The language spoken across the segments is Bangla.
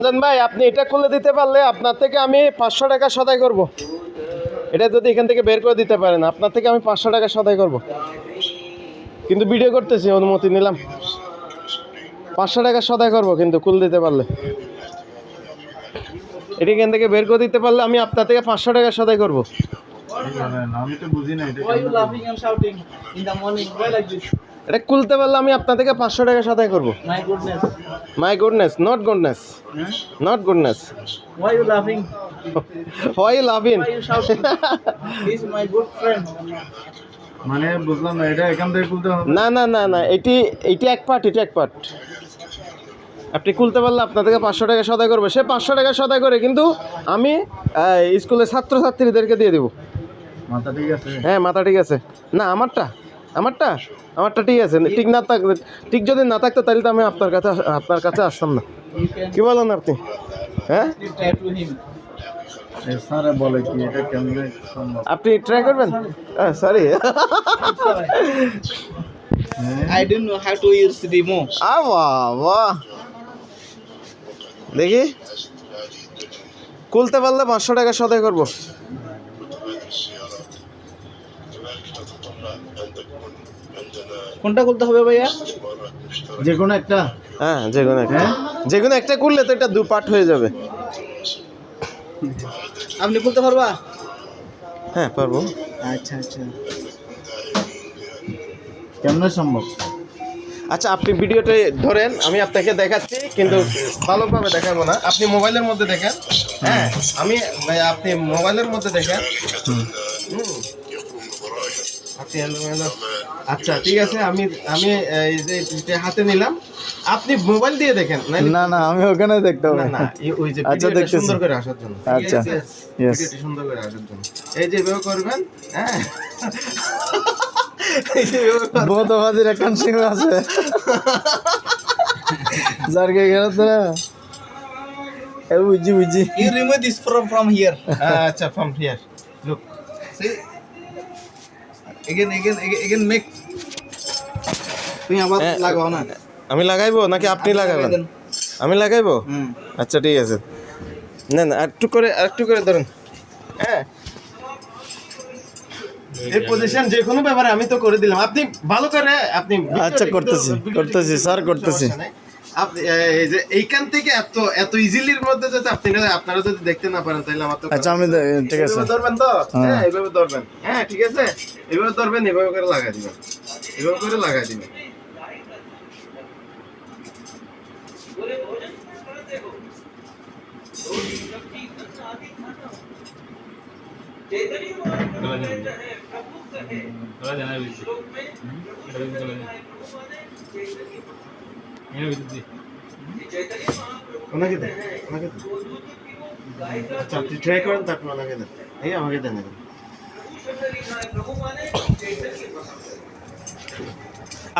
ভাই আপনি এটা খুলে দিতে পারলে আপনার থেকে আমি 500 টাকা সদাই করব। এটা যদি এখান থেকে বের করে দিতে পারেন আপনার থেকে আমি 500 টাকা সদাই করব, কিন্তু ভিডিও করতেছি, অনুমতি নিলাম। 500 টাকা সদাই করব কিন্তু খুলে দিতে পারলে, এটা এখান থেকে বের করে দিতে পারলে আমি আপনার থেকে 500 টাকা সদাই করব। আমি তো বুঝি না এটা। Why you laughing and shouting in the morning? Why like this? এটা খুলতে পারলে আমি আপনার থেকে 500 টাকা সদাই করব। My goodness. My goodness, not goodness, Huh? Not goodness. Why you laughing? Why you laughing? Why you shouting? He's my good friend. মানে বুঝলাম না, এটা এখান থেকে খুলতে হবে? না না না না, এটি এক পার্ট, এটা এক পার্ট। আপনি খুলতে পারলে আপনার থেকে 500 টাকা সদাই করবে। সে 500 টাকা সদাই করে কিন্তু আমি স্কুলের ছাত্রছাত্রীদেরকে দিয়ে দেবো। মাথা ঠিক আছে? হ্যাঁ মাথা ঠিক আছে। না আমারটা ঠিক আছে। ঠিক না থাকলে, ঠিক যদি না থাকতো তাহলে তো আমি আপনার কাছে আসতাম না। You can কি বলেন আপনি? হ্যাঁ try to him. স্যার বলে কি এটা কেমনে সম্ভব? আপনি ট্রাই করবেন? Sorry. I don't know how to use remote. বাহ, দেখি খুলতে পারলে 500 টাকা সদাই করবো। কোনটা খুলতে হবে ভাইয়া? যে কোনো একটা? হ্যাঁ যে কোনো একটা করলে তো এটা দু পার্ট হয়ে যাবে। আপনি খুলতে পারবা? হ্যাঁ পারবো। আচ্ছা আচ্ছা। কেমনে সম্ভব? আচ্ছা আপনি ভিডিওটা ধরেন, আমি আপনাকে দেখাচ্ছি, কিন্তু ভালোভাবে দেখাবো না। আপনি মোবাইলের মধ্যে দেখেন। হ্যাঁ আপনি মোবাইলের মধ্যে দেখেন। আচ্ছা ঠিক আছে, আমি এই যে হাতে নিলাম, আপনি মোবাইল দিয়ে দেখেন। না না, আমি ওখানে দেখতে হবে না ওই যে আচ্ছা, ভিডিওটা দেখতেছি। সুন্দর করে আসার জন্য। আচ্ছা, yes. ভিডিওটা সুন্দর করে আসার জন্য এই যে এভাবে করবেন। হ্যাঁ বহুত বাজির একখান সিং আছে যারকে গেল তো বুঝি You remove this from here. আচ্ছা from here, look, See? Again make. তুমি আবার লাগাও না। আমি লাগাইবো নাকি আপনি লাগাবেন? আমি লাগাইবো। আচ্ছা ঠিক আছে, না একটু করে ধরেন। হ্যাঁ এই পজিশন যে কোনো ব্যাপারে আমি তো করে দিলাম, আপনি ভালো করে আপনি। আচ্ছা করতেছি স্যার, করতেছি। আপনি এই যে এইখান থেকে এত ইজিলির মধ্যে যদি আপনারা যদি দেখতে না পারেন তাহলে আমার তো। আচ্ছা আমি ঠিক আছে, এভাবে ধরবেন তো? হ্যাঁ এইভাবে ধরবেন। হ্যাঁ ঠিক আছে, এইভাবে ধরবেন, এভাবে করে লাগাই দিবেন, এভাবে করে লাগাই দিবেন। ওনাকে দেন। আচ্ছা আপনি ট্রাই করেন, তারপর ওনাকে দেন। এই আমাকে দেন এখন।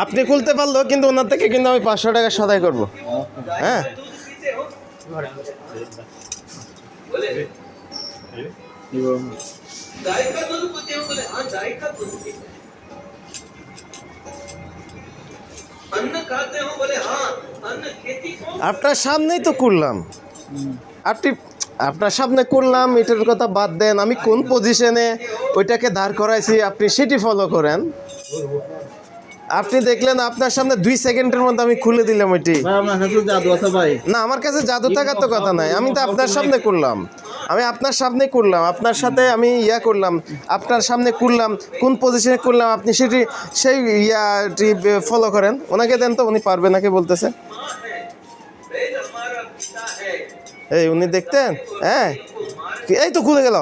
আপনি খুলতে পারলো, কিন্তু ওনার থেকে কিন্তু আমি 500 টাকা সদাই করবো। হ্যাঁ আপনার সামনেই তো করলাম, আপনার সামনে করলাম। এটার কথা বাদ দেন, আমি কোন পজিশনে ওইটাকে দাঁড় করাইছি আপনি সেটি ফলো করেন। আপনি দেখলেন আপনার সামনে 2 সেকেন্ডের মধ্যে আমি খুলে দিলাম ওইটি। আমার কাছে জাদু আছে ভাই। না আমার কাছে জাদু থাকার তো কথা নাই, আমি তো আপনার সামনে করলাম, আমি আপনার সামনে করলাম, আপনার সাথে আমি করলাম, আপনার সামনে করলাম, কোন পজিশনে করলাম আপনি সেই ফলো করেন। ওনাকে দেন তো, উনি পারবে নাকি বলতেছে। এই উনি দেখতেন। হ্যাঁ এই তো খুলে গেল।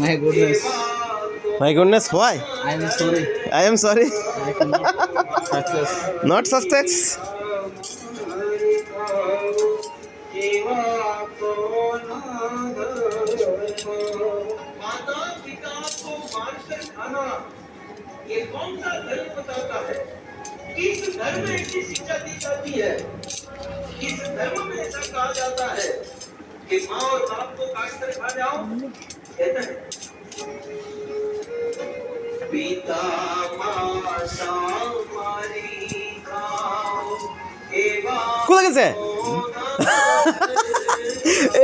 My goodness. My goodness, why? I am sorry. I am sorry. I cannot success. Not success. माता पिता को मारकर खाना, ये कौन सा धर्म बताता है? किस धर्म में ऐसी शिक्षा दी जाती है? किस धर्म में ऐसा कहा जाता है कि माँ और बाप को काट कर खा जाओ? कहता है পিতা মাতা মারি খাও এবার খুলে গেছে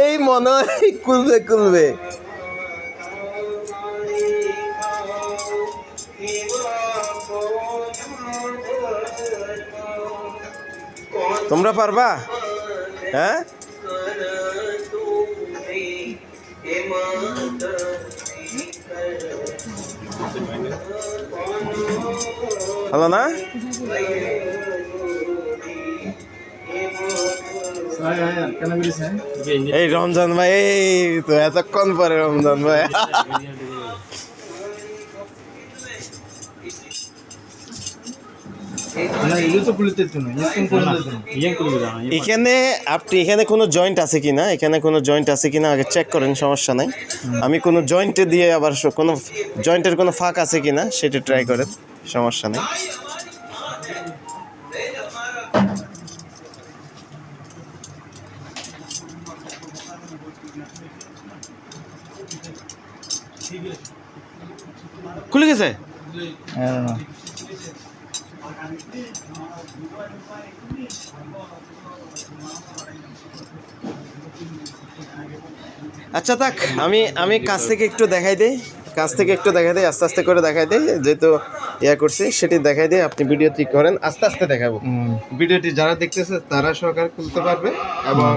এই মনে হয় খুলবে খুলবে তোমরা পারবা হ্যাঁ হলো না কেন বলিস এই রমজান ভাই এই তো এতক্ষণ পরে রমজান ভাই এগুলো তো খুলতে দিত না এখানে আপনি এখানে কোনো জয়েন্ট আছে কিনা এখানে কোনো জয়েন্ট আছে কিনা আগে চেক করেন সমস্যা নাই আমি কোনো জয়েন্টে দিয়ে আবার কোনো জয়েন্টের কোনো ফাঁক আছে কিনা সেটা ট্রাই করেন সমস্যা নেই খুলে গেছে আচ্ছা থাক আমি কাছ থেকে একটু দেখাই দিই আস্তে আস্তে করে দেখাই দিই যেহেতু ইয়া করছি সেটি দেখাই দিই আপনি ভিডিওটি করেন আস্তে আস্তে দেখাবো ভিডিওটি যারা দেখতেছে তারা সহকারে খুলতে পারবে এবং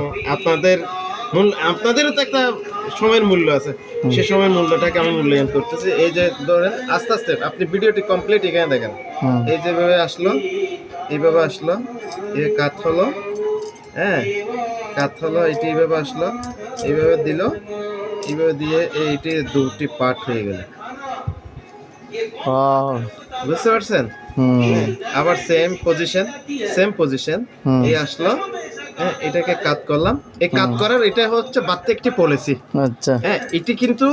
আপনাদেরও তো একটা সময়ের মূল্য আছে সেই সময়ের মূল্যটাকে আমি মূল্যায়ন করতেছি এই যে ধরেন আস্তে আস্তে আপনি ভিডিওটি কমপ্লিট এখানে দেখেন এই যেভাবে আসলো এইভাবে আসলো এই কাত হলো হ্যাঁ কাত হলো এটি এইভাবে আসলো এইভাবে দিল এইভাবে দিয়ে এইটি দুটি পার্ট হয়ে গেল বুঝতে পারছেন আবার সেম পজিশন এই আসলো হ্যাঁ এটাকে কাট করলাম এই কাট করার এটা হচ্ছে বাড়তে একটি পলিসি আচ্ছা হ্যাঁ এটি কিন্তু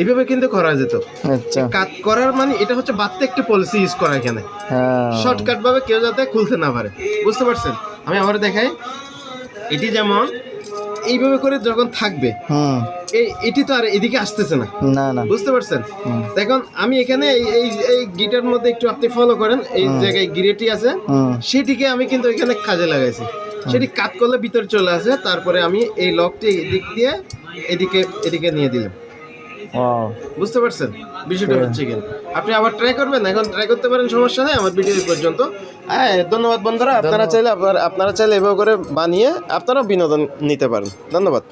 এইভাবে কিন্তু করা যেত আচ্ছা কাট করার মানে এটা হচ্ছে বাড়তে একটি পলিসি ইউজ করা এখানে শর্টকাট ভাবে কেউ যাতে খুলতে না পারে বুঝতে পারছেন আমি আবার দেখাই এটি যেমন এইভাবে করে যখন থাকবে এটি তো আর এদিকে আসতেছে না না বুঝতে পারছেন দেখুন আমি এখানে এই গিটার মধ্যে একটু আপনি ফলো করেন এই জায়গায় গিরেটি আছে সেটিকে আমি কিন্তু এখানে কাজে লাগাইছি সেটি কাট করলে ভিতরে চলে আসে তারপরে আমি এই লকটি এদিক দিয়ে এদিকে নিয়ে দিলাম বুঝতে পারছেন বিষয়টা হচ্ছে কি আপনি আবার ট্রাই করবেন এখন ট্রাই করতে পারেন সমস্যা নেই আমার ভিডিও পর্যন্ত হ্যাঁ ধন্যবাদ বন্ধুরা আপনারা চাইলে এভাবে করে বানিয়ে আপনারাও বিনোদন নিতে পারেন ধন্যবাদ